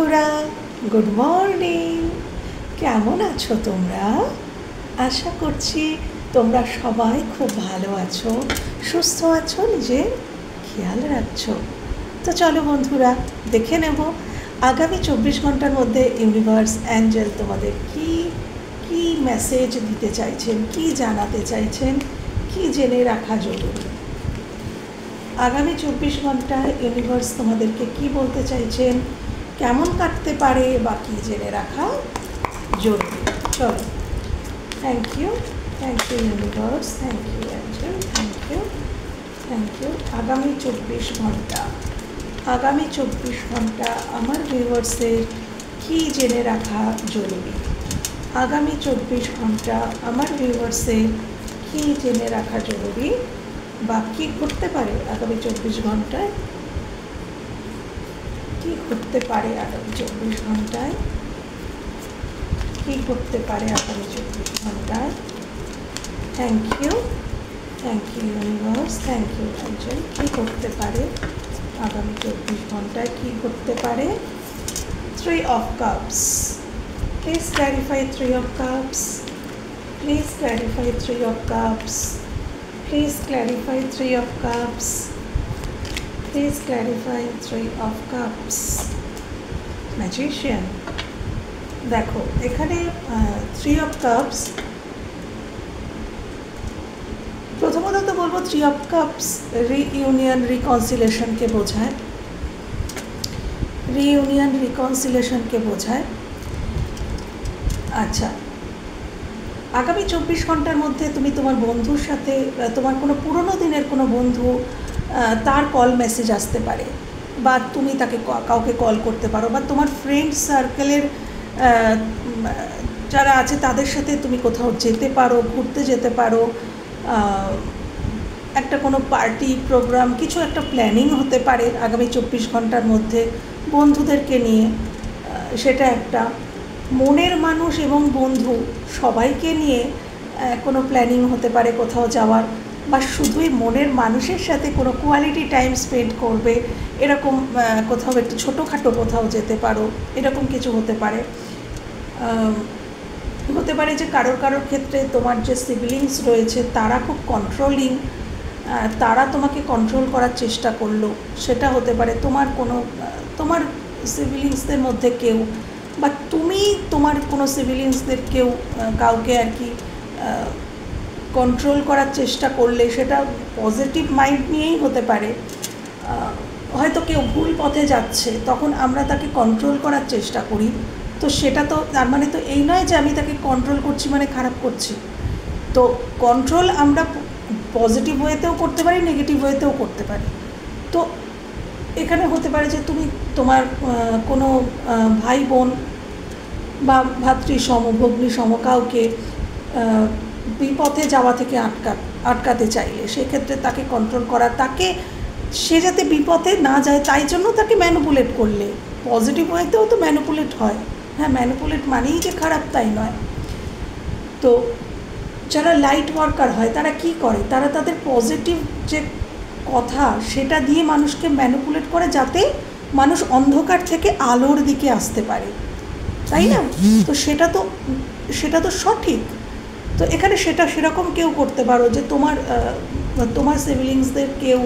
বন্ধুরা, good morning. কেমন আছো তোমরা? আশা করছি তোমরা সবাই খুব ভালো আছো, সুস্থ আছো, নিজের খেয়াল রাখছো। তো চলো বন্ধুরা, দেখে নেব আগামী 24 ঘন্টার মধ্যে ইউনিভার্স, অ্যাঞ্জেল তোমাদের কি কি মেসেজ দিতে চাইছেন, কি জানাতে চাইছেন, কি জেনে রাখা জরুরি। আগামী 24 ঘন্টায় ইউনিভার্স তোমাদেরকে কি বলতে চাইছেন, কেমন কাটতে পারে, বা কী জেনে রাখা জরুরি। চলো। Thank you universe, thank you angel, thank you. আগামী 24 ঘন্টা আমার ভিউয়ার্সের কী জেনে রাখা জরুরি। আগামী 24 ঘন্টা আমার ভিউয়ার্সের কী জেনে রাখা জরুরি, বা কী ঘটতে পারে আগামী 24 ঘন্টায়, কী ঘটতে পারে আগামী 24 ঘন্টায়, কী ঘটতে পারে আগামী 24 ঘন্টায়। Thank you universe, thank you angel. কী ঘটতে পারে আগামী 24 ঘন্টায়, কী ঘটতে পারে। 3 of Cups, please clarify 3 of Cups, please clarify 3 of Cups, please clarify 3 of Cups, please clarify 3 of Cups. Magician, দেখো এখানে 3 of Cups, প্রথমত তো বলবো 3 of Cups রিইউনিয়ন, রিকনসিলেশনকে বোঝায়, রিকনসিলেশনকে বোঝায়। আচ্ছা, আগামী 24 ঘন্টার মধ্যে তুমি তোমার বন্ধুর সাথে, তোমার কোনো পুরনো দিনের কোনো বন্ধু, তার কল মেসেজ আসতে পারে, বা তুমি তাকে কাউকে কল করতে পারো, বা তোমার ফ্রেন্ড সার্কেলের যারা আছে তাদের সাথে তুমি কোথাও যেতে পারো, ঘুরতে যেতে পারো, একটা কোনো পার্টি প্রোগ্রাম, কিছু একটা প্ল্যানিং হতে পারে আগামী 24 ঘন্টার মধ্যে বন্ধুদেরকে নিয়ে। সেটা একটা মনের মানুষ এবং বন্ধু সবাইকে নিয়ে কোনো প্ল্যানিং হতে পারে কোথাও যাওয়ার, বা শুধুই মনের মানুষের সাথে কোনো কোয়ালিটি টাইম স্পেন্ড করবে, এরকম কোথাও একটু ছোটোখাটো কোথাও যেতে পারো, এরকম কিছু হতে পারে। হতে পারে যে কারোর ক্ষেত্রে তোমার যে সিবলিংস রয়েছে তারা খুব কন্ট্রোলিং, তারা তোমাকে কন্ট্রোল করার চেষ্টা করলো, সেটা হতে পারে। তোমার সিবলিংসদের মধ্যে কেউ, বা তুমি তোমার কোনো সিভিলিংসদের কাউকে আর কি কন্ট্রোল করার চেষ্টা করলে, সেটা পজিটিভ মাইন্ড নিয়েই হতে পারে। হয়তো কেউ ভুল পথে যাচ্ছে, তখন আমরা তাকে কন্ট্রোল করার চেষ্টা করি, তো সেটা তো তার মানে তো এই নয় যে আমি তাকে কন্ট্রোল করছি মানে খারাপ করছি। তো কন্ট্রোল আমরা পজিটিভ ওয়েতেও করতে পারি, নেগেটিভ ওয়েতেও করতে পারি। তো এখানে হতে পারে যে তুমি তোমার কোনো ভাই বোন বা ভাতৃসম, ভগ্নীসম কাউকে বিপথে যাওয়া থেকে আটকাতে চাইলে, সেক্ষেত্রে তাকে কন্ট্রোল করা, তাকে সে যাতে বিপথে না যায় তাই জন্য তাকে ম্যানিপুলেট করলে, পজিটিভ ওয়েতেও তো ম্যানিপুলেট হয়। হ্যাঁ, ম্যানিপুলেট মানেই যে খারাপ তাই নয়। তো যারা লাইট ওয়ার্কার হয় তারা কি করে, তারা তাদের পজিটিভ যে কথা সেটা দিয়ে মানুষকে ম্যানিপুলেট করে, যাতে মানুষ অন্ধকার থেকে আলোর দিকে আসতে পারে, তাই না? তো সেটা তো সঠিক। তো এখানে সেরকম কেউ করতে পারো যে তোমার সিবলিংসদের কেউ,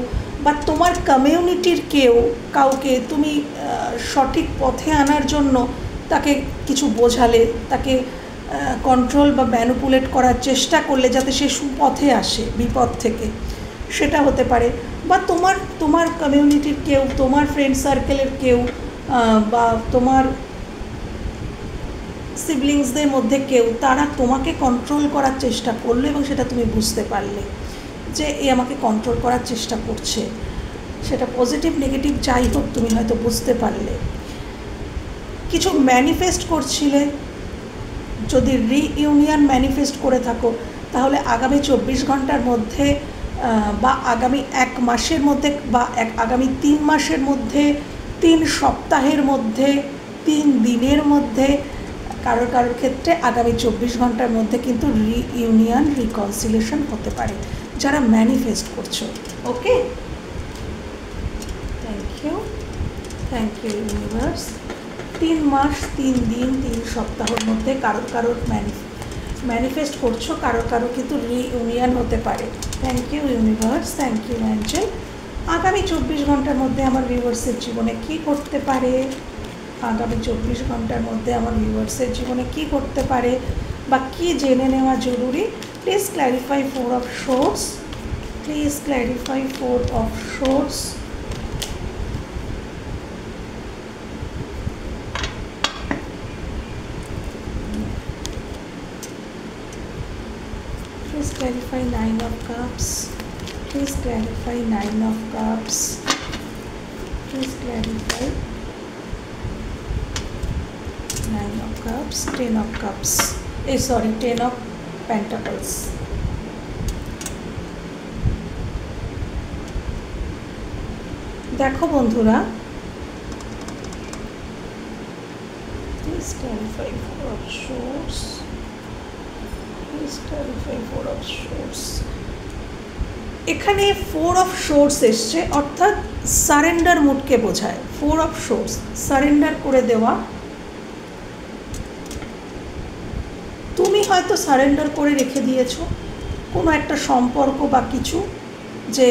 বা তোমার কমিউনিটির কাউকে তুমি সঠিক পথে আনার জন্য তাকে কিছু বোঝালে, তাকে কন্ট্রোল বা ম্যানিপুলেট করার চেষ্টা করলে যাতে সে সুপথে আসে বিপদ থেকে, সেটা হতে পারে। বা তোমার কমিউনিটির কেউ, তোমার ফ্রেন্ড সার্কেলের কেউ, বা তোমার সিবলিংসদের মধ্যে কেউ, তারা তোমাকে কন্ট্রোল করার চেষ্টা করলো এবং সেটা তুমি বুঝতে পারলে যে এ আমাকে কন্ট্রোল করার চেষ্টা করছে। সেটা পজিটিভ নেগেটিভ যাই হোক, তুমি হয়তো বুঝতে পারলে। কিছু ম্যানিফেস্ট করছিলে, যদি রিইউনিয়ন ম্যানিফেস্ট করে থাকো, তাহলে আগামী 24 ঘন্টার মধ্যে, বা আগামী 1 মাসের মধ্যে, বা আগামী 3 মাসের মধ্যে, 3 সপ্তাহের মধ্যে, 3 দিনের মধ্যে, কারোর ক্ষেত্রে আগামী 24 ঘন্টার মধ্যে কিন্তু রিইউনিয়ন, রিকনসিলেশন হতে পারে, যারা ম্যানিফেস্ট করছো। ওকে, থ্যাংক ইউ ইউনিভার্স, 3 মাস 3 দিন 3 সপ্তাহের মধ্যে কারোর কারোর ম্যানিফেস্ট করছো, কারোর কিন্তু রিইউনিয়ন হতে পারে। Thank you universe, thank you angel. আগামী 24 ঘন্টার মধ্যে আমার ভিউয়ার্সের জীবনে কী ঘটতে পারে, আগামী 24 ঘন্টার মধ্যে আমার ভিউয়ার্সের জীবনে কী ঘটতে পারে বা কী জেনে নেওয়া জরুরি। Please clarify 4 of swords, please clarify 4 of swords. Please clarify 9 of Cups. Please clarify 9 of Cups. Please clarify 9 of Cups, 10 of Cups. Sorry, 10 of Pentacles. দেখো বন্ধুরা, please clarify 4 of Swords. এখানে 4 অফ সোর্স এসছে, অর্থাৎ surrender মুডকে বোঝায়। 4 of swords, surrender করে দেওয়া। তুমি হয়তো সারেন্ডার করে রেখে দিয়েছো কোনো একটা সম্পর্ক বা কিছু, যে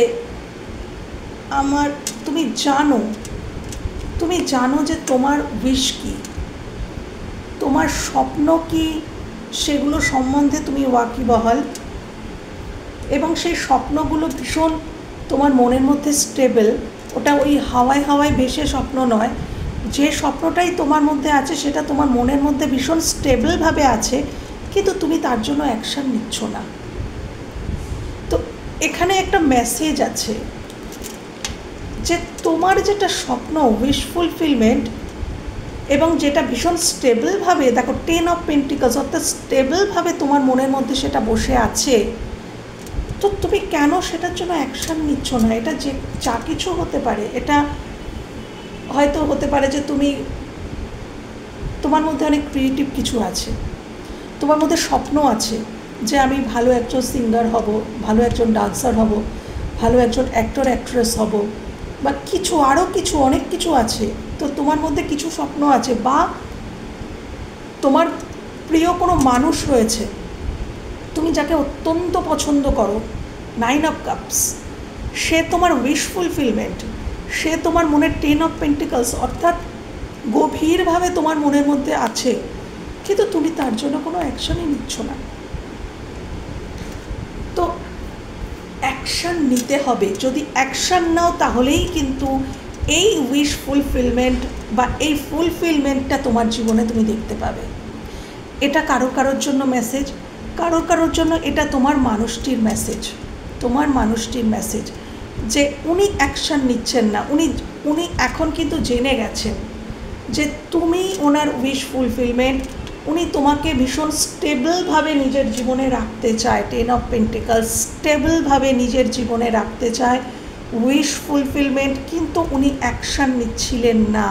তুমি জানো যে তোমার উইশ কী, তোমার স্বপ্ন কী, সেগুলো সম্বন্ধে তুমি ওয়াকিবহাল, এবং সেই স্বপ্নগুলো ভীষণ তোমার মনের মধ্যে স্টেবল। ওটা ওই হাওয়ায় ভেসে স্বপ্ন নয়, যে স্বপ্নটাই তোমার মধ্যে আছে সেটা তোমার মনের মধ্যে ভীষণ স্টেবলভাবে আছে, কিন্তু তুমি তার জন্য অ্যাকশান নিচ্ছ না। তো এখানে একটা মেসেজ আছে যে তোমার যেটা স্বপ্ন, উইশ ফুলফিলমেন্ট, এবং যেটা ভীষণ স্টেবলভাবে, দেখো 10 অফ পেন্টিকলস, অর্থাৎ স্টেবলভাবে তোমার মনের মধ্যে সেটা বসে আছে, তো তুমি কেন সেটার জন্য অ্যাকশান নিচ্ছ না? এটা যে যা কিছু হতে পারে, এটা হয়তো হতে পারে যে তোমার মধ্যে অনেক ক্রিয়েটিভ কিছু আছে, তোমার মধ্যে স্বপ্ন আছে যে আমি ভালো একজন সিঙ্গার হব, ভালো একজন ডান্সার হব, ভালো একজন অ্যাক্টর অ্যাক্ট্রেস হব, বা কিছু আরও কিছু অনেক কিছু আছে। তো তোমার মধ্যে কিছু স্বপ্ন আছে, বা তোমার প্রিয় কোনো মানুষ রয়েছে, তুমি যাকে অত্যন্ত পছন্দ করো, 9 অফ কাপস, সে তোমার উইশ ফুলফিলমেন্ট, সে তোমার মনের 10 অফ পেন্টিকলস, অর্থাৎ গভীরভাবে তোমার মনের মধ্যে আছে, কিন্তু তুমি তার জন্য কোনো অ্যাকশনই নিচ্ছ না। তো অ্যাকশান নিতে হবে। যদি অ্যাকশান নাও তাহলেই কিন্তু এই উইশ ফুলফিলমেন্ট বা এই ফুলফিলমেন্টটা তোমার জীবনে তুমি দেখতে পাবে। এটা কারোর জন্য মেসেজ, কারোর জন্য এটা তোমার মানুষটির মেসেজ, তোমার মানুষটির মেসেজ যে উনি অ্যাকশান নিচ্ছেন না, উনি এখন কিন্তু জেনে গেছেন যে তুমি ওনার উইশ ফুলফিলমেন্ট, উনি তোমাকে ভীষণ স্টেবলভাবে নিজের জীবনে রাখতে চায়। 10 অফ পেন্টিকলস, স্টেবলভাবে নিজের জীবনে রাখতে চায়, উইশ ফুলফিলমেন্ট, কিন্তু উনি অ্যাকশান নিচ্ছিলেন না।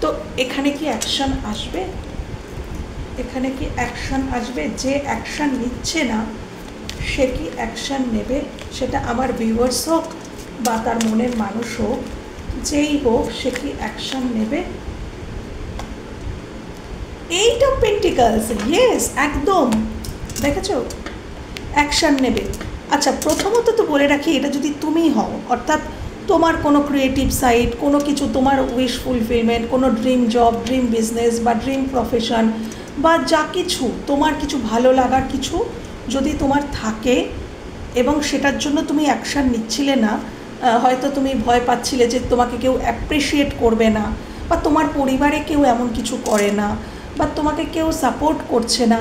তো এখানে কি অ্যাকশান আসবে? এখানে কি অ্যাকশান আসবে? যে অ্যাকশান নিচ্ছে না সে কি অ্যাকশান নেবে? সেটা আমার ভিউয়ার্স হোক বা তার মনের মানুষ হোক, যেই হোক, সে কি অ্যাকশান নেবে? 8 অফ পেন্টিকলস, ইয়েস, একদম, দেখেছো, অ্যাকশান নেবে। আচ্ছা, প্রথমত তো বলে রাখি, এটা যদি তুমি হও, অর্থাৎ তোমার কোনো ক্রিয়েটিভ সাইড, কোনো কিছু, তোমার উইশ ফুলফিলমেন্ট, কোনো ড্রিম জব, ড্রিম বিজনেস বা ড্রিম প্রফেশন, বা যা কিছু তোমার কিছু ভালো লাগার কিছু যদি তোমার থাকে এবং সেটার জন্য তুমি অ্যাকশান নিচ্ছিলে না, হয়তো তুমি ভয় পাচ্ছিলে যে তোমাকে কেউ অ্যাপ্রিসিয়েট করবে না, বা তোমার পরিবারে কেউ এমন কিছু করে না, বা তোমাকে কেউ সাপোর্ট করছে না,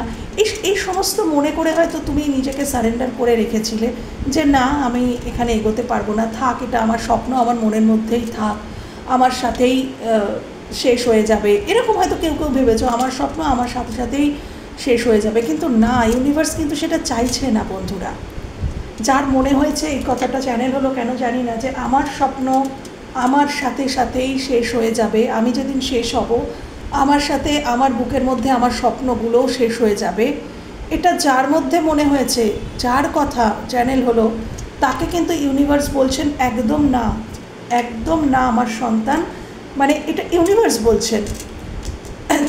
এই সমস্ত মনে করে হয়তো তুমি নিজেকে সারেন্ডার করে রেখেছিলে যে না, আমি এখানে এগোতে পারবো না, থাক, এটা আমার স্বপ্ন আমার মনের মধ্যেই থাক, আমার সাথেই শেষ হয়ে যাবে, এরকম হয়তো কেউ ভেবেছো, আমার স্বপ্ন আমার সাথে সাথেই শেষ হয়ে যাবে। কিন্তু না, ইউনিভার্স কিন্তু সেটা চাইছে না বন্ধুরা। যার মনে হয়েছে, এই কথাটা চ্যানেল হলো কেন জানি না, যে আমার স্বপ্ন আমার সাথে সাথেই শেষ হয়ে যাবে, আমি যেদিন শেষ হব আমার সাথে আমার বুকের মধ্যে আমার স্বপ্নগুলোও শেষ হয়ে যাবে, এটা যার মধ্যে মনে হয়েছে, যার কথা চ্যানেল হলো, তাকে কিন্তু ইউনিভার্স বলছেন একদম না, একদম না আমার সন্তান। মানে এটা ইউনিভার্স বলছেন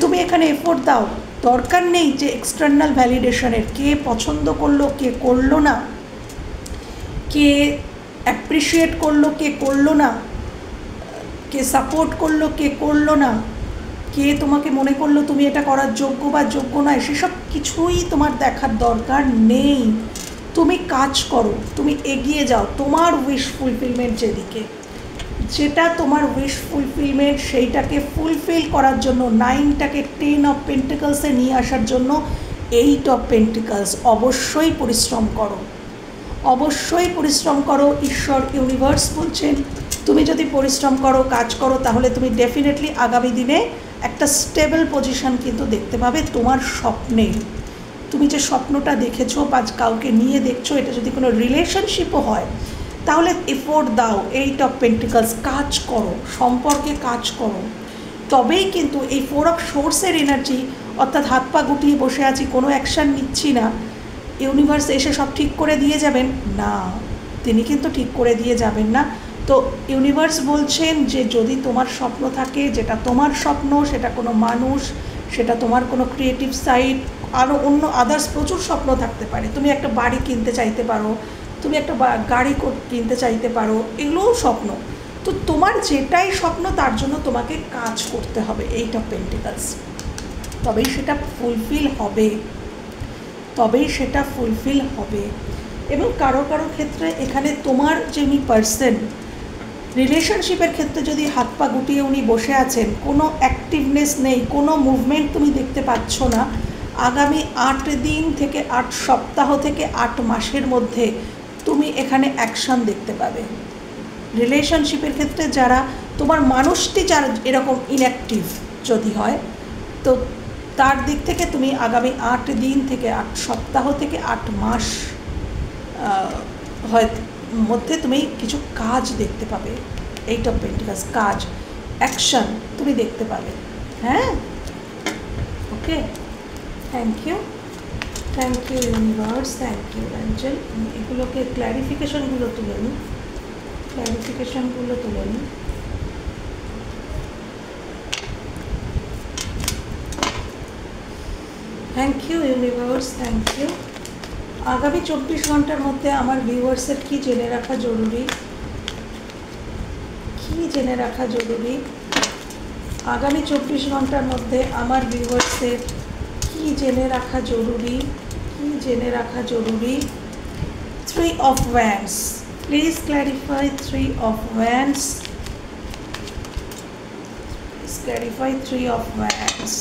তুমি এখানে এফোর্ট দাও, দরকার নেই যে এক্সটার্নাল ভ্যালিডেশনের, কে পছন্দ করলো কে করলো না, কে অ্যাপ্রিসিয়েট করলো কে করলো না, কে সাপোর্ট করলো কে করলো না, কে তোমাকে মনে করলো তুমি এটা করার যোগ্য বা যোগ্য নয়, সেসব কিছুই তোমার দেখার দরকার নেই। তুমি কাজ করো, তুমি এগিয়ে যাও তোমার উইশ ফুলফিলমেন্ট যেদিকে, যেটা তোমার উইশ ফুলফিলমেন্ট সেইটাকে ফুলফিল করার জন্য, 9টাকে 10 অফ পেন্টিকলসে নিয়ে আসার জন্য 8 অফ পেন্টিকলস। অবশ্যই পরিশ্রম করো, অবশ্যই পরিশ্রম করো। ঈশ্বর ইউনিভার্স বলছেন তুমি যদি পরিশ্রম করো, কাজ করো, তাহলে তুমি ডেফিনেটলি আগামী দিনে একটা স্টেবল পজিশন কিন্তু দেখতে পাবে তোমার স্বপ্নে। তুমি যে স্বপ্নটা দেখেছো বা কাউকে নিয়ে দেখছো, এটা যদি কোনো রিলেশনশিপও হয়, তাহলে এফোর্ট দাও, 8 অফ পেন্টিকলস, কাজ করো, সম্পর্কে কাজ করো। তবেই কিন্তু এই 4 অফ সোর্সের এনার্জি, অর্থাৎ হাত পা গুটিয়ে বসে আছি, কোনো অ্যাকশান নিচ্ছি না, ইউনিভার্স এসে সব ঠিক করে দিয়ে যাবেন না, তিনি কিন্তু ঠিক করে দিয়ে যাবেন না। তো ইউনিভার্স বলছেন যে যদি তোমার স্বপ্ন থাকে, যেটা তোমার স্বপ্ন, সেটা কোনো মানুষ, সেটা তোমার কোনো ক্রিয়েটিভ সাইট, আরও অন্য আদার্স প্রচুর স্বপ্ন থাকতে পারে। তুমি একটা বাড়ি কিনতে চাইতে পারো, তুমি একটা গাড়ি কিনতে চাইতে পারো, এগুলোও স্বপ্ন। তো তোমার যেটাই স্বপ্ন তার জন্য তোমাকে কাজ করতে হবে, 8 অফ পেন্টিকলস, তবেই সেটা ফুলফিল হবে, তবেই সেটা ফুলফিল হবে। এবং কারো কারো ক্ষেত্রে এখানে তোমার যিনি পার্সন, রিলেশনশিপের ক্ষেত্রে যদি হাত পা গুটিয়ে উনি বসে আছেন, কোনো অ্যাক্টিভনেস নেই, কোনো মুভমেন্ট তুমি দেখতে পাচ্ছ না, আগামী 8 দিন থেকে 8 সপ্তাহ থেকে 8 মাসের মধ্যে তুমি এখানে অ্যাকশন দেখতে পাবে। রিলেশনশিপের ক্ষেত্রে যারা, তোমার মানুষটি যারা এরকম ইনঅ্যাক্টিভ যদি হয়, তো তার দিক থেকে তুমি আগামী 8 দিন থেকে 8 সপ্তাহ থেকে 8 মাস হয় মধ্যে তুমি কিছু কাজ দেখতে পাবে, 8 অফ পেন্টিকলস, কাজ, অ্যাকশন তুমি দেখতে পাবে। হ্যাঁ, okay, thank you, thank you universe, thank you angel. এগুলোকে ক্ল্যারিফিকেশনগুলো তুলে নিই, ক্ল্যারিফিকেশনগুলো তুলে নিই। Thank you universe, thank you. আগামী 24 ঘন্টার মধ্যে আমার ভিউয়ার্সের কী জেনে রাখা জরুরি, কী জেনে রাখা জরুরি, আগামী 24 ঘন্টার মধ্যে আমার ভিউয়ার্সের কী জেনে রাখা জরুরি, কী জেনে রাখা জরুরি। 3 of wands, please clarify 3 of wands, please clarify 3 of wands.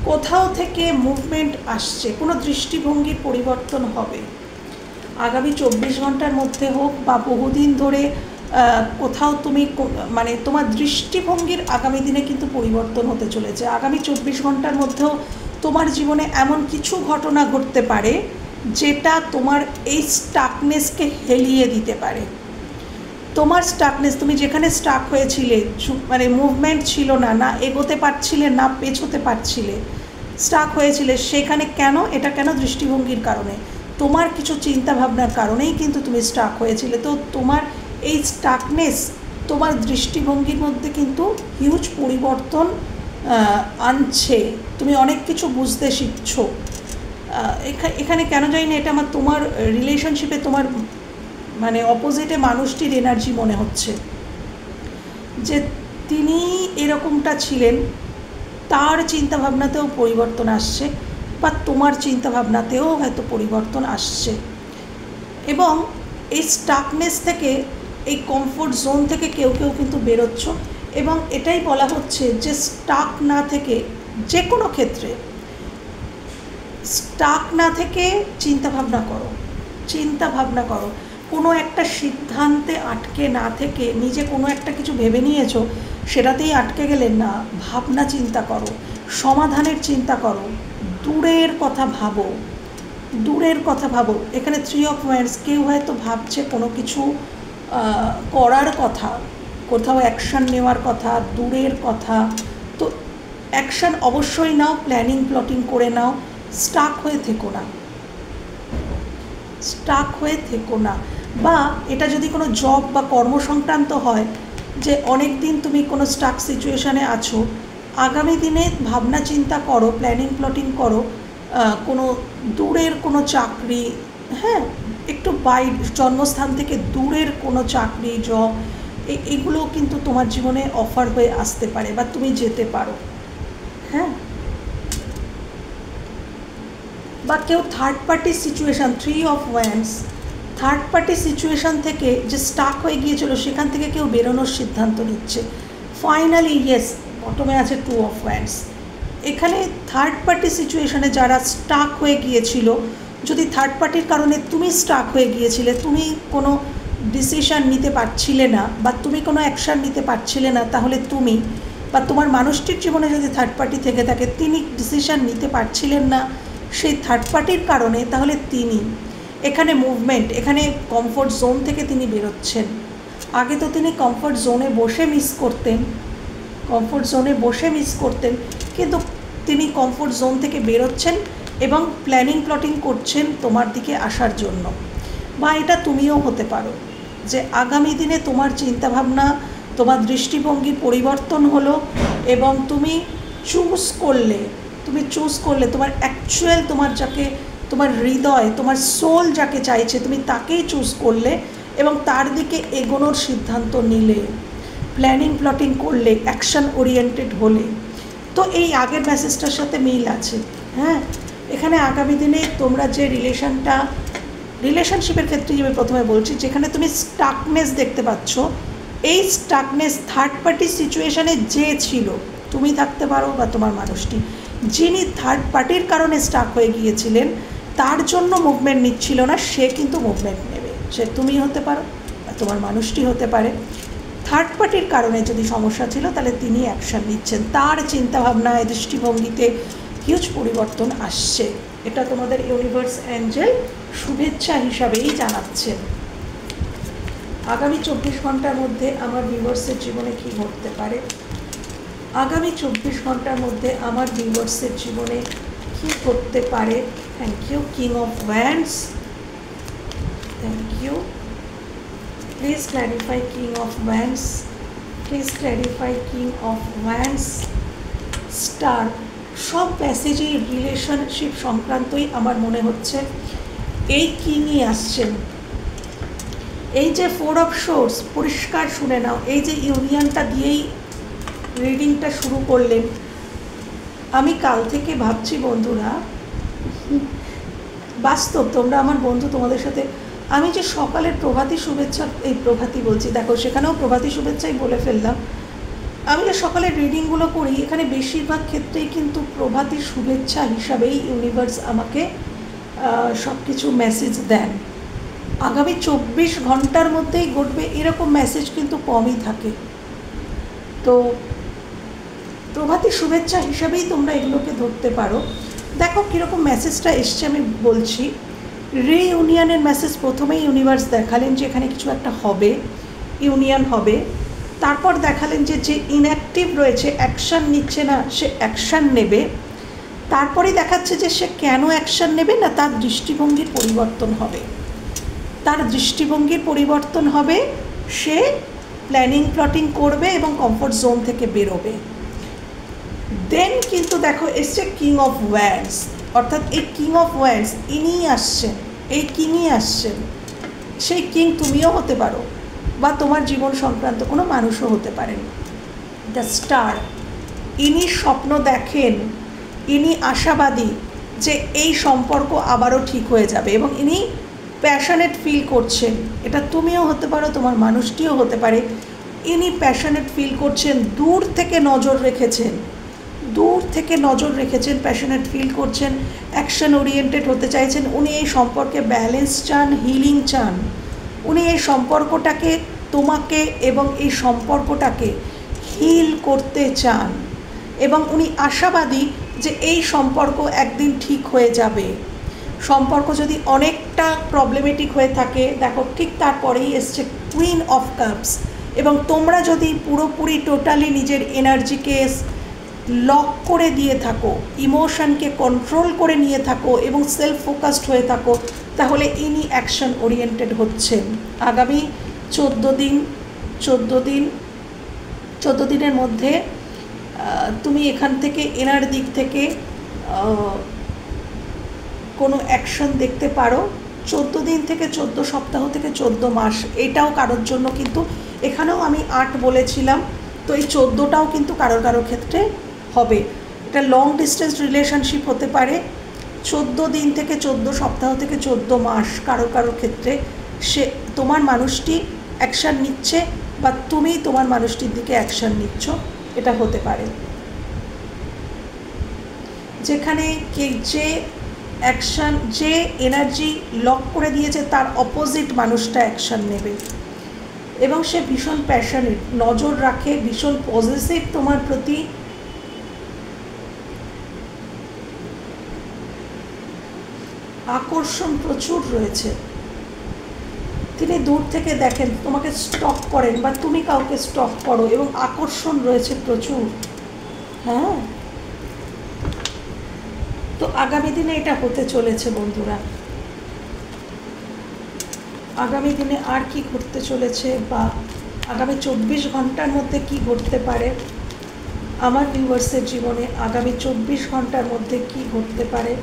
কোথাও থেকে মুভমেন্ট আসছে, কোনো দৃষ্টিভঙ্গির পরিবর্তন হবে আগামী 24 ঘন্টার মধ্যে হোক বা বহুদিন ধরে, কোথাও তুমি মানে তোমার দৃষ্টিভঙ্গির আগামী দিনে কিন্তু পরিবর্তন হতে চলেছে। আগামী 24 ঘন্টার মধ্যেও তোমার জীবনে এমন কিছু ঘটনা ঘটতে পারে যেটা তোমার এই স্টাকনেসকে হেলিয়ে দিতে পারে। তোমার স্টাকনেস, তুমি যেখানে স্টাক হয়েছিলে, মানে মুভমেন্ট ছিল না, না এগোতে পারছিলে না পেছোতে পারছিলে, স্টাক হয়েছিলে, সেখানে কেন, এটা কেন, দৃষ্টিভঙ্গির কারণে, তোমার কিছু চিন্তা ভাবনার কারণেই কিন্তু তুমি স্টাক হয়েছিলে। তো তোমার এই স্টাকনেস তোমার দৃষ্টিভঙ্গির মধ্যে কিন্তু হিউজ পরিবর্তন আনছে, তুমি অনেক কিছু বুঝতে শিখছো। এখানে কেন জানি না, এটা আমার তোমার রিলেশনশিপে তোমার মানে অপোজিটে মানুষটির এনার্জি মনে হচ্ছে যে তিনি এরকমটা ছিলেন, তার চিন্তাভাবনাতেও পরিবর্তন আসছে বা তোমার চিন্তাভাবনাতেও হয়তো পরিবর্তন আসছে। এবং এই স্টাকনেস থেকে, এই কমফোর্ট জোন থেকে কেউ কেউ কিন্তু বেরোচ্ছ। এবং এটাই বলা হচ্ছে যে স্টাক না থেকে, যে কোনো ক্ষেত্রে স্টাক না থেকে চিন্তাভাবনা করো, চিন্তাভাবনা করো, কোনো একটা সিদ্ধান্তে আটকে না থেকে, নিজে কোনো একটা কিছু ভেবে নিয়েছো সেটাতেই আটকে গেলে না, ভাবনা চিন্তা করো, সমাধানের চিন্তা করো, দূরের কথা ভাবো, দূরের কথা ভাবো। এখানে 3 অফ ওয়ান্ডস, কেউ হয়তো ভাবছে কোনো কিছু করার কথা, কোথাও অ্যাকশান নেওয়ার কথা, দূরের কথা। তো অ্যাকশান অবশ্যই নাও, প্ল্যানিং প্লটিং করে নাও, স্টাক হয়ে থেকো না, স্টাক হয়ে থেকো না। বা এটা যদি কোনো জব বা কর্মসংক্রান্ত হয়, যে অনেক দিন তুমি কোনো স্টাক সিচুয়েশানে আছো, আগামী দিনে ভাবনা চিন্তা করো, প্ল্যানিং প্লটিং করো, কোনো দূরের কোনো চাকরি, হ্যাঁ, একটু জন্মস্থান থেকে দূরের কোনো চাকরি, জব, এগুলো কিন্তু তোমার জীবনে অফার হয়ে আসতে পারে বা তুমি যেতে পারো। হ্যাঁ, বা কেউ third party situation, 3 of wands, third party situation থেকে যে স্টাক হয়ে গিয়েছিল সেখান থেকে কেউ বেরোনোর সিদ্ধান্ত নিচ্ছে ফাইনালি। ইয়েস, বটমে আছে 2 অফ ওয়ান্স। এখানে থার্ড পার্টি সিচুয়েশানে যারা স্টাক হয়ে গিয়েছিল, যদি থার্ড পার্টির কারণে তুমি স্টাক হয়ে গিয়েছিলে, তুমি কোনো ডিসিশান নিতে পারছিলে না বা তুমি কোনো অ্যাকশান নিতে পারছিলে না, তাহলে তুমি বা তোমার মানুষটির জীবনে যদি থার্ড পার্টি থেকে থাকে, তিনি ডিসিশান নিতে পারছিলেন না সেই থার্ড পার্টির কারণে, তাহলে তিনি এখানে মুভমেন্ট, এখানে কমফোর্ট জোন থেকে তিনি বেরোচ্ছেন। আগে তো তিনি কমফোর্ট জোনে বসে মিস করতেন, কিন্তু তিনি কমফোর্ট জোন থেকে বেরোচ্ছেন এবং প্ল্যানিং প্লটিং করছেন তোমার দিকে আসার জন্য। বা এটা তুমিও হতে পারো যে আগামী দিনে তোমার চিন্তাভাবনা, তোমার দৃষ্টিভঙ্গি পরিবর্তন হলো এবং তুমি চুজ করলে তোমার অ্যাকচুয়াল, তোমার যাকে, তোমার হৃদয়, তোমার সোল যাকে চাইছে, তুমি তাকেই চুজ করলে এবং তার দিকে এগোনোর সিদ্ধান্ত নিলে, প্ল্যানিং প্লটিং করলে, অ্যাকশন ওরিয়েন্টেড হলে। তো এই আগের মেসেজটার সাথে মিল আছে। হ্যাঁ, এখানে আগামী দিনে তোমরা যে রিলেশনশিপের ক্ষেত্রে আমি প্রথমে বলছি, যেখানে তুমি স্টাকনেস দেখতে পাচ্ছ, এই স্টাকনেস থার্ড পার্টি সিচুয়েশানে যে ছিল, তুমি থাকতে পারো বা তোমার মানুষটি, যিনি থার্ড পার্টির কারণে স্টাক হয়ে গিয়েছিলেন, তার জন্য মুভমেন্ট নিচ্ছিল না, সে কিন্তু মুভমেন্ট নেবে। সে তুমি হতে পারো বা তোমার মানুষটি হতে পারে। থার্ড পার্টির কারণে যদি সমস্যা ছিল, তাহলে তিনি অ্যাকশান নিচ্ছেন, তার চিন্তাভাবনায়, দৃষ্টিভঙ্গিতে হিউজ পরিবর্তন আসছে। এটা তোমাদের ইউনিভার্স অ্যাঞ্জেল শুভেচ্ছা হিসাবেই জানাচ্ছেন। আগামী 24 ঘন্টার মধ্যে আমার ভিউয়ার্সের জীবনে কী ঘটতে পারে? আগামী 24 ঘন্টার মধ্যে আমার ভিউয়ার্সের জীবনে কী ঘটতে পারে? Thank you, king of wands, thank you. Please clarify king of wands, please clarify king of wands. Star, সব প্যাসেজেই রিলেশনশিপ সংক্রান্তই আমার মনে হচ্ছে। এই কিংই আসছেন, এই যে 4 অফ সোর্স, পরিষ্কার শুনে নাও, এই যে ইউনিয়নটা দিয়েই রিডিংটা শুরু করলেন। আমি কাল থেকে ভাবছি বন্ধুরা, বাস্তব তোমরা আমার বন্ধু, তোমাদের সাথে আমি যে সকালের প্রভাতী শুভেচ্ছা, এই প্রভাতী বলছি, দেখো সেখানেও প্রভাতী শুভেচ্ছাই বলে ফেললাম। আমি যে সকালের রিডিংগুলো করি, এখানে বেশিরভাগ ক্ষেত্রেই কিন্তু প্রভাতী শুভেচ্ছা হিসাবেই ইউনিভার্স আমাকে সব কিছু মেসেজ দেন। আগামী 24 ঘন্টার মধ্যেই ঘটবে এরকম মেসেজ কিন্তু কমই থাকে। তো প্রভাতী শুভেচ্ছা হিসাবেই তোমরা এগুলোকে ধরতে পারো। দেখো কীরকম মেসেজটা এসছে, আমি বলছি। রিইউনিয়নের মেসেজ প্রথমেই ইউনিভার্স দেখালেন যে এখানে কিছু একটা হবে, ইউনিয়ন হবে। তারপর দেখালেন যে যে ইনঅ্যাক্টিভ রয়েছে, অ্যাকশান নিচ্ছে না, সে অ্যাকশান নেবে। তারপরেই দেখাচ্ছে যে সে কেন অ্যাকশান নেবে না, তার দৃষ্টিভঙ্গির পরিবর্তন হবে, সে প্ল্যানিং প্লটিং করবে এবং কমফোর্ট জোন থেকে বেরোবে। দেন কিন্তু দেখো এসছে কিং অফ ওয়ান্ডস, অর্থাৎ এই কিং অফ ওয়ান্ডস ইনিই আসছেন, এই কিংই আসছেন। সেই কিং তুমিও হতে পারো বা তোমার জীবন সংক্রান্ত কোনো মানুষও হতে পারেন। দ্য স্টার, ইনি স্বপ্ন দেখেন, ইনি আশাবাদী যে এই সম্পর্ক আবারও ঠিক হয়ে যাবে এবং ইনি প্যাশনেট ফিল করছেন। এটা তুমিও হতে পারো, তোমার মানুষটিও হতে পারে। ইনি প্যাশনেট ফিল করছেন, দূর থেকে নজর রেখেছেন, প্যাশনেট ফিল করছেন, অ্যাকশন ওরিয়েন্টেড হতে চাইছেন। উনি এই সম্পর্কে ব্যালেন্স চান, হিলিং চান। উনি এই সম্পর্কটাকে, তোমাকে এবং এই সম্পর্কটাকে হিল করতে চান এবং উনি আশাবাদী যে এই সম্পর্ক একদিন ঠিক হয়ে যাবে। সম্পর্ক যদি অনেকটা প্রবলেমেটিক হয়ে থাকে, দেখো ঠিক তারপরেই এসছে কুইন অফ কাপস। এবং তোমরা যদি পুরোপুরি টোটালি নিজের এনার্জিকে লক করে দিয়ে থাকো, ইমোশনকে কন্ট্রোল করে নিয়ে থাকো এবং সেলফ ফোকাসড হয়ে থাকো, তাহলে ইনি অ্যাকশন ওরিয়েন্টেড হচ্ছেন। আগামী 14 দিনের মধ্যে তুমি এখান থেকে এনার দিক থেকে কোনো অ্যাকশন দেখতে পারো 14 দিন থেকে 14 সপ্তাহ থেকে 14 মাস, এটাও কারোর জন্য কিন্তু, এখানেও আমি 8 বলেছিলাম, তো এই 14টাও কিন্তু কারোর ক্ষেত্রে হবে। এটা লং ডিস্টেন্স রিলেশনশিপ হতে পারে, 14 দিন থেকে 14 সপ্তাহ থেকে 14 মাস কারোর ক্ষেত্রে সে তোমার মানুষটি অ্যাকশান নিচ্ছে বা তুমি তোমার মানুষটির দিকে অ্যাকশান নিচ্ছ, এটা হতে পারে। যেখানে যে অ্যাকশান, যে এনার্জি লক করে দিয়েছে তার অপোজিট মানুষটা অ্যাকশান নেবে এবং সে ভীষণ প্যাশনেট, নজর রাখে, ভীষণ পজিটিভ তোমার প্রতি, আকর্ষণ প্রচুর রয়েছে। তিনি দূর থেকে দেখেন, তোমাকে স্টক করেন বা তুমি কাউকে স্টক করো এবং আকর্ষণ রয়েছে প্রচুর। হ্যাঁ, তো আগামী দিনে এটা হতে চলেছে বন্ধুরা। আগামী দিনে আর কি ঘটতে চলেছে বা আগামী 24 ঘন্টার মধ্যে কি ঘটতে পারে আমার ভিউয়ার্সের জীবনে, আগামী 24 ঘন্টার মধ্যে কি ঘটতে পারে,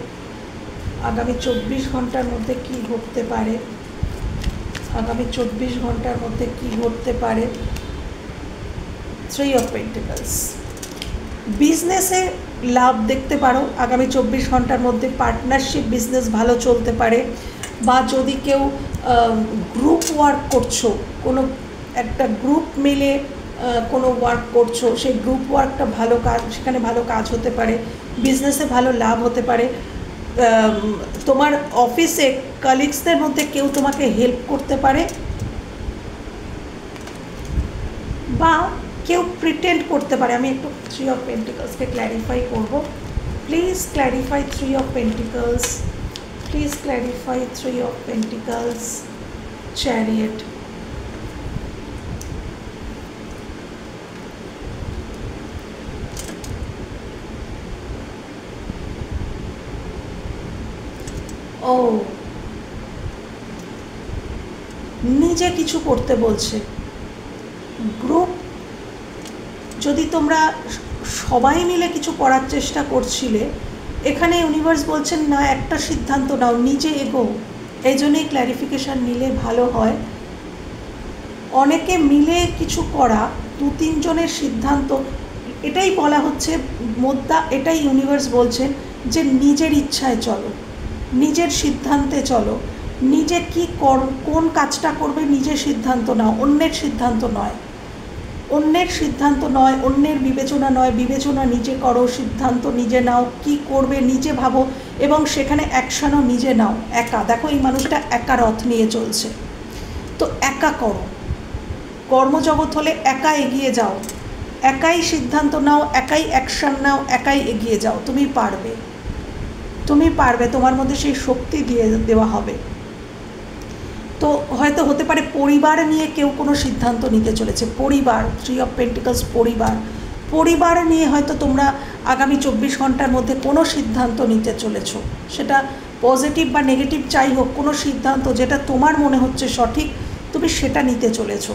আগামী 24 ঘন্টার মধ্যে কি ঘটতে পারে, আগামী 24 ঘন্টার মধ্যে কি ঘটতে পারে। 3 অফ পেন্টিকলস, বিজনেসে লাভ দেখতে পারো আগামী 24 ঘন্টার মধ্যে, পার্টনারশিপ বিজনেস ভালো চলতে পারে, বা যদি কেউ গ্রুপ ওয়ার্ক করছো, কোনো একটা গ্রুপ মিলে কোনো ওয়ার্ক করছো, সেই গ্রুপ ওয়ার্কটা ভালো কাজ, সেখানে ভালো কাজ হতে পারে, বিজনেসে ভালো লাভ হতে পারে, তোমার অফিসে কলিগসদের মধ্যে কেউ তোমাকে হেল্প করতে পারে, বা কেউ প্রিটেন্ড করতে পারে। আমি একটু 3 অফ পেন্টিকলসকে ক্ল্যারিফাই করব। Please clarify 3 of pentacles, please clarify 3 of pentacles, chariot. ও, নিজে কিছু করতে বলছে। গ্রুপ, যদি তোমরা সবাই মিলে কিছু করার চেষ্টা করছিলে, এখানে ইউনিভার্স বলছেন না, একটা সিদ্ধান্ত নাও, নিজে এগো। এই জন্যই ক্ল্যারিফিকেশান নিলে ভালো হয়। অনেকে মিলে কিছু করা, 2-3 জনের সিদ্ধান্ত, এটাই বলা হচ্ছে মোদ্দা, এটাই ইউনিভার্স বলছেন যে নিজের ইচ্ছায় চলো, নিজের সিদ্ধান্তে চলো, নিজে কি কোন কাজটা করবে নিজের সিদ্ধান্ত নাও, অন্যের সিদ্ধান্ত নয়, অন্যের সিদ্ধান্ত নয়, অন্যের বিবেচনা নয়, বিবেচনা নিজে করো, সিদ্ধান্ত নিজে নাও, কি করবে নিজে ভাবো এবং সেখানে অ্যাকশানও নিজে নাও। একা, দেখো এই মানুষটা একা রথ নিয়ে চলছে, তো একা করো। কর্মজগৎ হলে একা এগিয়ে যাও, একাই সিদ্ধান্ত নাও, একাই অ্যাকশান নাও, একাই এগিয়ে যাও। তুমি পারবে, তুমি পারবে, তোমার মধ্যে সেই শক্তি দিয়ে দেওয়া হবে। তো হয়তো হতে পারে পরিবার নিয়ে কেউ কোনো সিদ্ধান্ত নিতে চলেছে, পরিবার, 3 অফ পেন্টিকলস, পরিবার নিয়ে হয়তো তোমরা আগামী 24 ঘন্টার মধ্যে কোনো সিদ্ধান্ত নিতে চলেছ, সেটা পজিটিভ বা নেগেটিভ যাই হোক, কোনো সিদ্ধান্ত যেটা তোমার মনে হচ্ছে সঠিক, তুমি সেটা নিতে চলেছ।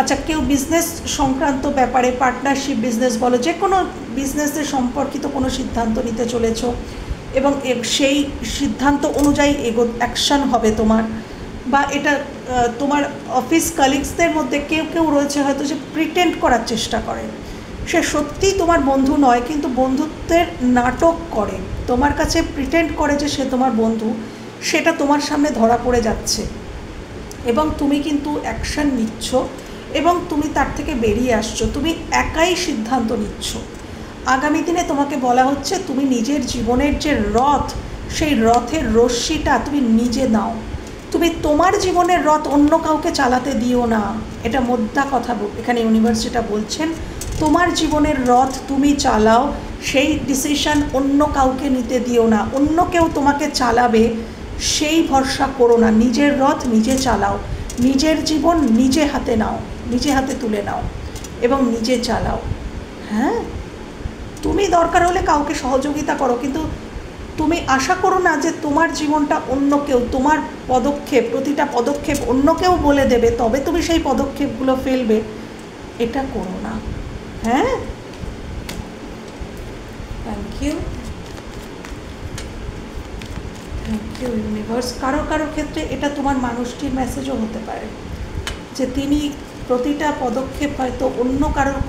আচ্ছা, কেউ বিজনেস সংক্রান্ত ব্যাপারে, পার্টনারশিপ বিজনেস বলো, যে কোনো বিজনেসের সম্পর্কিত কোনো সিদ্ধান্ত নিতে চলেছ এবং সেই সিদ্ধান্ত অনুযায়ী অ্যাকশান হবে তোমার। বা এটা তোমার অফিস কলিগসদের মধ্যে কেউ রয়েছে হয়তো যে প্রিটেন্ড করার চেষ্টা করে, সে সত্যিই তোমার বন্ধু নয় কিন্তু বন্ধুত্বের নাটক করে, তোমার কাছে প্রিটেন্ড করে যে সে তোমার বন্ধু, সেটা তোমার সামনে ধরা পড়ে যাচ্ছে এবং তুমি কিন্তু অ্যাকশান নিচ্ছ এবং তুমি তার থেকে বেরিয়ে আসছো, তুমি একাই সিদ্ধান্ত নিচ্ছ। আগামী দিনে তোমাকে বলা হচ্ছে তুমি নিজের জীবনের যে রথ, সেই রথের রশ্মিটা তুমি নিজে নাও, তুমি তোমার জীবনের রথ অন্য কাউকে চালাতে দিও না। এটা মোদ্দা কথা এখানে ইউনিভার্স যেটা বলছেন, তোমার জীবনের রথ তুমি চালাও, সেই ডিসিশন অন্য কাউকে নিতে দিও না, অন্য কেউ তোমাকে চালাবে সেই ভরসা করো না, নিজের রথ নিজে চালাও, নিজের জীবন নিজে হাতে নাও, নিজে হাতে তুলে নাও এবং নিজে চালাও। হ্যাঁ, তুমি দরকার হলে কাউকে সহযোগিতা করো, কিন্তু তুমি আশা করো না যে তোমার জীবনটা অন্য কেউ, তোমার পদক্ষেপ, প্রতিটা পদক্ষেপ অন্য কেউ বলে দেবে তবে তুমি সেই পদক্ষেপগুলো ফেলবে, এটা করো না। হ্যাঁ, thank you, thank you universe. কারো কারো ক্ষেত্রে এটা তোমার মানুষটির মেসেজও হতে পারে যে তিনি প্রতিটা পদক্ষেপ হয়তো অন্য কারোর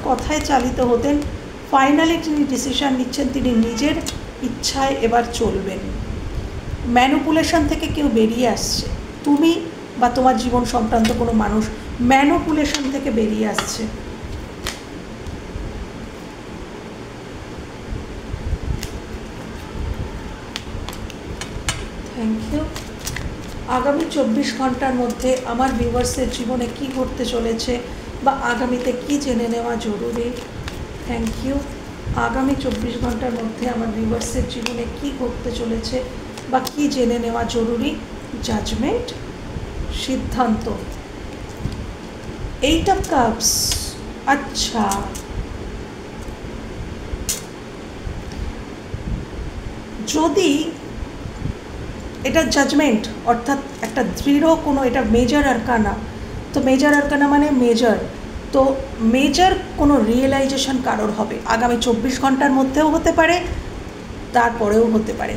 কথায় চালিত হতেন, ফাইনালি তিনি ডিসিশন নিচ্ছেন, তিনি নিজের ইচ্ছায় এবার চলবেন। ম্যানুপুলেশন থেকে কেউ বেরিয়ে আসছে, তুমি বা তোমার জীবন সংক্রান্ত কোনো মানুষ ম্যানুপুলেশন থেকে বেরিয়ে আসছে। Thank you. আগামী 24 ঘন্টার মধ্যে আমার ভিউয়ার্সের জীবনে কি ঘটতে চলেছে বা আগামীতে কি জেনে নেওয়া জরুরি। Thank you. আগামী 24 ঘন্টার মধ্যে আমার ভিউয়ার্সের জীবনে কি ঘটতে চলেছে বা কি জেনে নেওয়া জরুরি। জাজমেন্ট, সিদ্ধান্ত, এইট অফ কাপস। আচ্ছা, যদি এটা জাজমেন্ট অর্থাৎ একটা দৃঢ় কোনো, এটা মেজর আরকানা, তো মেজর আরকানা মানে মেজর, তো মেজর কোনো রিয়েলাইজেশন কারোর হবে আগামী 24 ঘন্টার মধ্যেও হতে পারে, তারপরেও হতে পারে।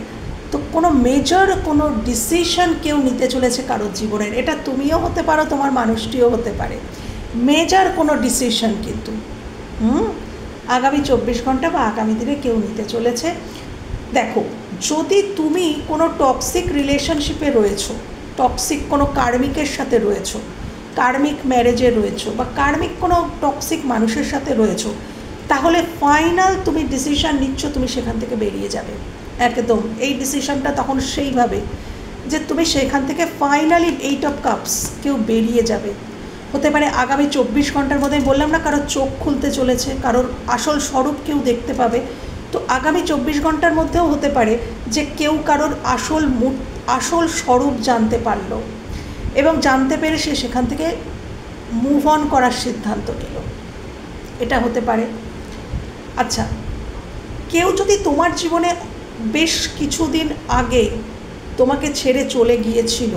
তো কোনো মেজর কোনো ডিসিশন কেউ নিতে চলেছে কারোর জীবনের, এটা তুমিও হতে পারো, তোমার মানুষটিও হতে পারে। মেজর কোনো ডিসিশন কিন্তু আগামী 24 ঘন্টা বা আগামী দিনে কেউ নিতে চলেছে। দেখো, যদি তুমি কোনো টক্সিক রিলেশনশিপে রয়েছো, টক্সিক কোনো কার্মিকের সাথে রয়েছো, কার্মিক ম্যারেজে রয়েছো বা কার্মিক কোনো টক্সিক মানুষের সাথে রয়েছো, তাহলে ফাইনাল তুমি ডিসিশন নিচ্ছ, তুমি সেখান থেকে বেরিয়ে যাবে একদম। এই ডিসিশনটা তখন সেইভাবে যে তুমি সেখান থেকে ফাইনালি এইট অফ কাপস কেউ বেরিয়ে যাবে। হতে পারে আগামী 24 ঘন্টার মধ্যে, আমি বললাম না কারোর চোখ খুলতে চলেছে, কারোর আসল স্বরূপ কেউ দেখতে পাবে। তো আগামী 24 ঘন্টার মধ্যেও হতে পারে যে কেউ কারোর আসল স্বরূপ জানতে পারলো এবং জানতে পেরে সে সেখান থেকে মুভ অন করার সিদ্ধান্ত নিল, এটা হতে পারে। আচ্ছা, কেউ যদি তোমার জীবনে বেশ কিছুদিন আগে তোমাকে ছেড়ে চলে গিয়েছিল,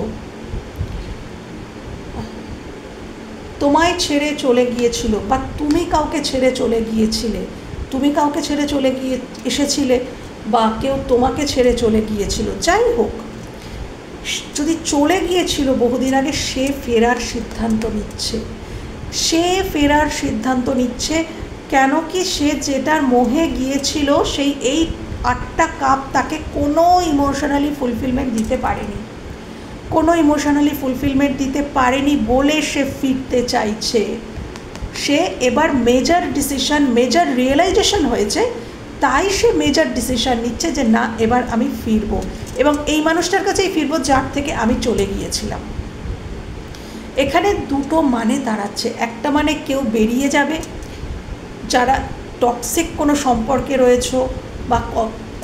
তোমায় ছেড়ে চলে গিয়েছিল বা তুমি কাউকে ছেড়ে চলে গিয়েছিলে, তুমি কাউকে ছেড়ে চলে গিয়ে এসেছিলে বা কেউ তোমাকে ছেড়ে চলে গিয়েছিল, যাই হোক, যদি চলে গিয়েছিল বহুদিন আগে, সে ফেরার সিদ্ধান্ত নিচ্ছে। কেন কি সে যেটার মোহে গিয়েছিল সেই এই 8টা কাপ তাকে কোনো ইমোশনালি ফুলফিলমেন্ট দিতে পারেনি বলে সে ফিরতে চাইছে। সে এবার মেজর ডিসিশন, মেজর রিয়েলাইজেশন হয়েছে, তাই সে মেজর ডিসিশন নিচ্ছে যে না, এবার আমি ফিরব এবং এই মানুষটার কাছেই ফিরব যার থেকে আমি চলে গিয়েছিলাম। এখানে দুটো মানে দাঁড়াচ্ছে, একটা মানে কেউ বেরিয়ে যাবে, যারা টক্সিক কোনো সম্পর্কে রয়েছো বা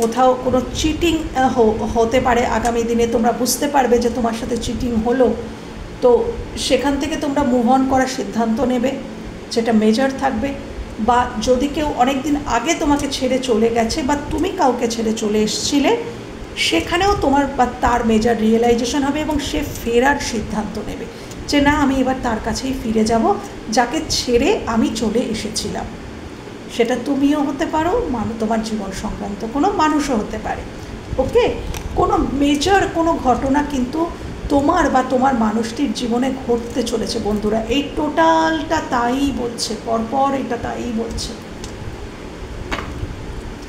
কোথাও কোনো চিটিং হতে পারে আগামী দিনে, তোমরা বুঝতে পারবে যে তোমার সাথে চিটিং হলো, তো সেখান থেকে তোমরা মুভ অন করার সিদ্ধান্ত নেবে, যেটা মেজর থাকবে। বা যদি কেউ অনেক দিন আগে তোমাকে ছেড়ে চলে গেছে বা তুমি কাউকে ছেড়ে চলে এসেছিলে, সেখানেও তোমার বা তার মেজর রিয়েলাইজেশন হবে এবং সে ফেরার সিদ্ধান্ত নেবে যে না, আমি এবার তার কাছেই ফিরে যাব যাকে ছেড়ে আমি চলে এসেছিলাম। সেটা তুমিও হতে পারো, তোমার জীবন সংক্রান্ত কোনো মানুষও হতে পারে। ওকে, কোনো মেজর কোনো ঘটনা কিন্তু তোমার বা তোমার মানুষটির জীবনে ঘটতে চলেছে বন্ধুরা, এই টোটালটা তাই বলছে, পরপর এটা তাই বলছে।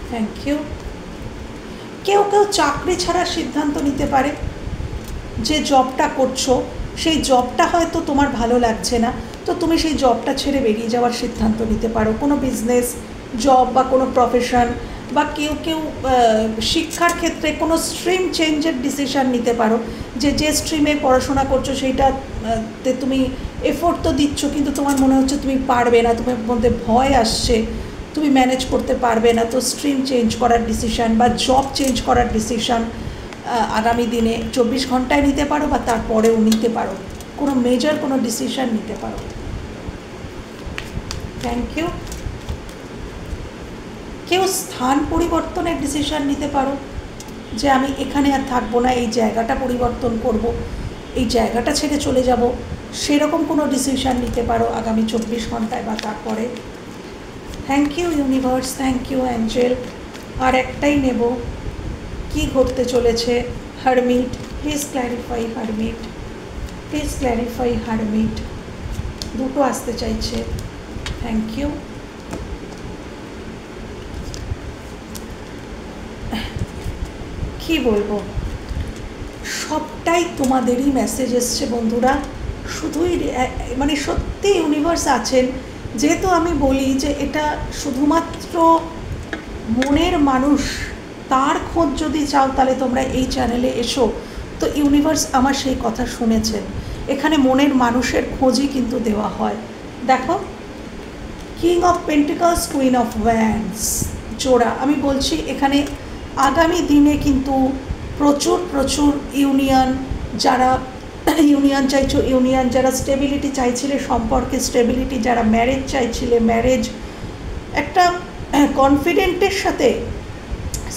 Thank you. কেউ চাকরি ছাড়ার সিদ্ধান্ত নিতে পারে, যে জবটা করছো সেই জবটা হয়তো তোমার ভালো লাগছে না, তো তুমি সেই জবটা ছেড়ে বেরিয়ে যাওয়ার সিদ্ধান্ত নিতে পারো। কোনো বিজনেস, জব বা কোনো প্রফেশন, বা কেউ শিক্ষার ক্ষেত্রে কোনো স্ট্রিম চেঞ্জের ডিসিশন নিতে পারো, যে স্ট্রিমে পড়াশোনা করছো সেইটাতে তুমি এফোর্ট তো দিচ্ছ কিন্তু তোমার মনে হচ্ছে তুমি পারবে না, তোমার মধ্যে ভয় আসছে, তুমি ম্যানেজ করতে পারবে না, তো স্ট্রিম চেঞ্জ করার ডিসিশন বা জব চেঞ্জ করার ডিসিশন আগামী দিনে 24 ঘন্টায় নিতে পারো বা তারপরেও নিতে পারো, কোনো মেজর কোনো ডিসিশন নিতে পারো। Thank you. কেউ স্থান পরিবর্তনের ডিসিশন নিতে পারো, যে আমি এখানে আর থাকবো না, এই জায়গাটা পরিবর্তন করব, এই জায়গাটা ছেড়ে চলে যাব, সেরকম কোনো ডিসিশন নিতে পারো আগামী 24 ঘন্টায় বা তারপরে। Thank you universe, thank you angel. আর একটাই নেব, কি ঘটতে চলেছে hermit, please clarify hermit, please clarify hermit. দুটো আসতে চাইছে, থ্যাংক ইউ। কি বলবো, সবটাই তোমাদেরই মেসেজ এসছে বন্ধুরা। শুধুই মানে সত্যি ইউনিভার্স আছেন, যেহেতু আমি বলি যে এটা শুধুমাত্র মনের মানুষ, তার খোঁজ যদি চাও তাহলে তোমরা এই চ্যানেলে এসো। তো ইউনিভার্স আমার সেই কথা শুনেছেন, এখানে মনের মানুষের খোঁজই কিন্তু দেওয়া হয়। দেখো, king of pentacles, queen of wands জোড়া। আমি বলছি এখানে আগামী দিনে কিন্তু প্রচুর প্রচুর ইউনিয়ন, যারা ইউনিয়ন চাইছো ইউনিয়ন, যারা স্টেবিলিটি চাইছিলে সম্পর্কে স্টেবিলিটি, যারা ম্যারেজ চাইছিলে ম্যারেজ, একটা কনফিডেন্টের সাথে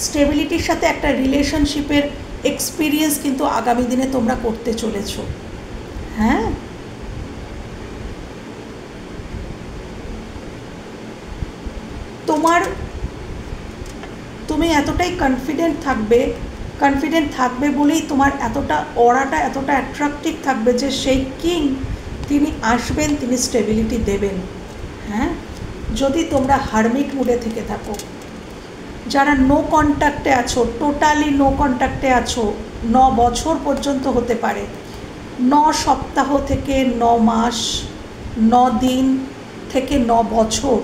স্টেবিলিটির সাথে একটা রিলেশনশিপের এক্সপিরিয়েন্স কিন্তু আগামী দিনে তোমরা করতে চলেছো। হ্যাঁ, তুমি এতটাই কনফিডেন্ট থাকবে বলেই তোমার এতটা অরাটা এতটা অ্যাট্রাকটিভ থাকবে যে সেই কিং তিনি আসবেন, তিনি স্টেবিলিটি দেবেন। হ্যাঁ, যদি তোমরা হারমিট মুডে থেকে থাকো, যারা নো কন্ট্যাক্টে আছো, টোটালি নো কন্ট্যাক্টে আছো, 9 বছর পর্যন্ত হতে পারে, 9 সপ্তাহ থেকে 9 মাস, 9 দিন থেকে 9 বছর,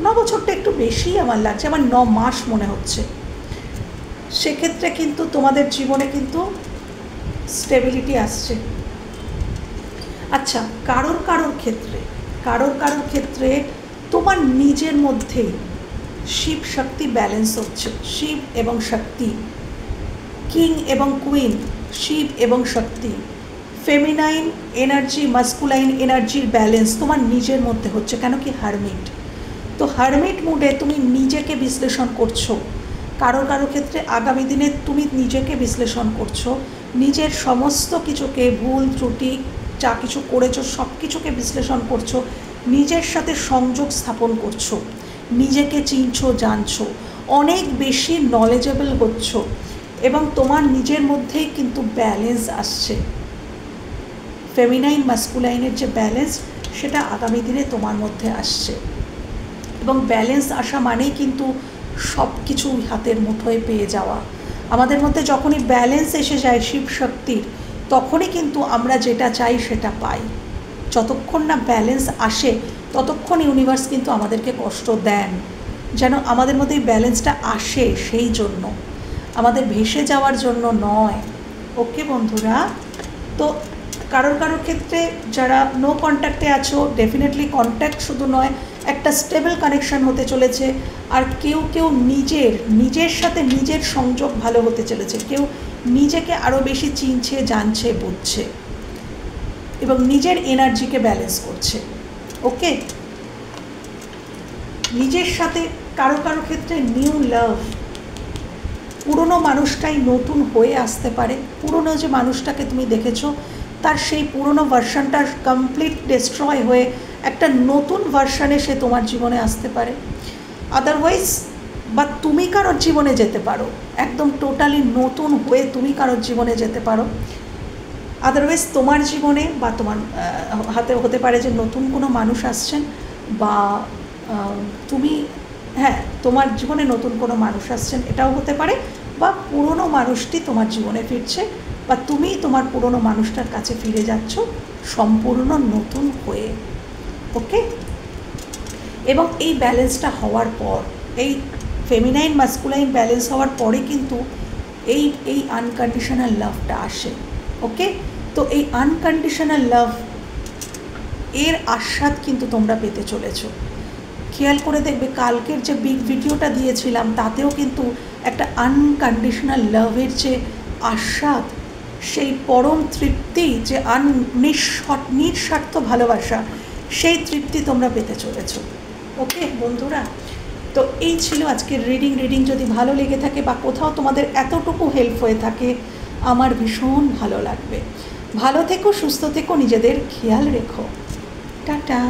9 বছরটা একটু বেশি আমার লাগছে, আমার 9 মাস মনে হচ্ছে। সেক্ষেত্রে কিন্তু তোমাদের জীবনে কিন্তু স্টেবিলিটি আসছে। আচ্ছা, কারোর ক্ষেত্রে তোমার নিজের মধ্যেই শিব শক্তি ব্যালেন্স হচ্ছে, শিব এবং শক্তি, কিং এবং কুইন, শিব এবং শক্তি, ফেমিনাইন এনার্জি মাস্কুলাইন এনার্জির ব্যালেন্স তোমার নিজের মধ্যে হচ্ছে। কেন কি হারমিট, তো হারমিট মুডে তুমি নিজেকে বিশ্লেষণ করছো। কারোর ক্ষেত্রে আগামী দিনে তুমি নিজেকে বিশ্লেষণ করছো, নিজের সমস্ত কিছুকে, ভুল ত্রুটি যা কিছু করেছো সব কিছুকে বিশ্লেষণ করছো, নিজের সাথে সংযোগ স্থাপন করছো, নিজেকে চিনছো জানছো, অনেক বেশি নলেজেবল হচ্ছ এবং তোমার নিজের মধ্যেই কিন্তু ব্যালেন্স আসছে। ফেমিনাইন মাস্কুলাইনের যে ব্যালেন্স সেটা আগামী দিনে তোমার মধ্যে আসছে এবং ব্যালেন্স আসা মানেই কিন্তু সব কিছু হাতের মুঠোয় পেয়ে যাওয়া। আমাদের মধ্যে যখনই ব্যালেন্স এসে যায় শিব শক্তির, তখনই কিন্তু আমরা যেটা চাই সেটা পাই। যতক্ষণ না ব্যালেন্স আসে ততক্ষণ ইউনিভার্স কিন্তু আমাদেরকে কষ্ট দেন, যেন আমাদের মধ্যে এই ব্যালেন্সটা আসে, সেই জন্য, আমাদের ভেসে যাওয়ার জন্য নয়। ওকে বন্ধুরা, তো কারোর ক্ষেত্রে যারা নো কন্ট্যাক্টে আছো, ডেফিনেটলি কন্ট্যাক্ট শুধু নয়, একটা স্টেবল কানেকশন হতে চলেছে। আর কেউ নিজের সাথে নিজের সংযোগ ভালো হতে চলেছে, কেউ নিজেকে আরও বেশি চিনছে জানছে বুঝছে এবং নিজের এনার্জিকে ব্যালেন্স করছে। ওকে, নিজের সাথে কারো ক্ষেত্রে নিউ লাভ, পুরনো মানুষটাই নতুন হয়ে আসতে পারে। পুরনো যে মানুষটাকে তুমি দেখেছো তার সেই পুরনো ভার্সানটা কমপ্লিট ডিস্ট্রয় হয়ে একটা নতুন ভার্সানে সে তোমার জীবনে আসতে পারে। আদারওয়াইজ বা তুমি কারোর জীবনে যেতে পারো, একদম টোটালি নতুন হয়ে তুমি কারোর জীবনে যেতে পারো। আদারওয়াইজ তোমার জীবনে বা তোমার হাতে হতে পারে যে নতুন কোনো মানুষ আসছেন, বা তুমি তোমার জীবনে নতুন কোনো মানুষ আসছেন, এটাও হতে পারে, বা পুরনো মানুষটি তোমার জীবনে ফিরছে, বা তুমি তোমার পুরনো মানুষটার কাছে ফিরে যাচ্ছ সম্পূর্ণ নতুন হয়ে। ওকে, এবং এই ব্যালেন্সটা হওয়ার পর, এই ফেমিনাইন মাস্কুলাইন ব্যালেন্স হওয়ার পরে কিন্তু এই আনকন্ডিশনাল লাভটা আসে। ওকে, তো এই আনকন্ডিশনাল লাভ এর আস্বাদ কিন্তু তোমরা পেতে চলেছো। খেয়াল করে দেখবে কালকের যে বিগ ভিডিওটা দিয়েছিলাম তাতেও কিন্তু একটা আনকন্ডিশনাল লাভের যে আস্বাদ, সেই পরম তৃপ্তি, যে নিঃস্বার্থ ভালোবাসা, সেই তৃপ্তি তোমরা পেতে চলেছো। ওকে বন্ধুরা, তো এই ছিল আজকের রিডিং। যদি ভালো লেগে থাকে বা কোথাও তোমাদের এতটুকু হেল্প হয়ে থাকে, আমার ভীষণ ভালো লাগবে। ভালো থেকো, সুস্থ থেকো, নিজেদের খেয়াল রেখো। টাটা।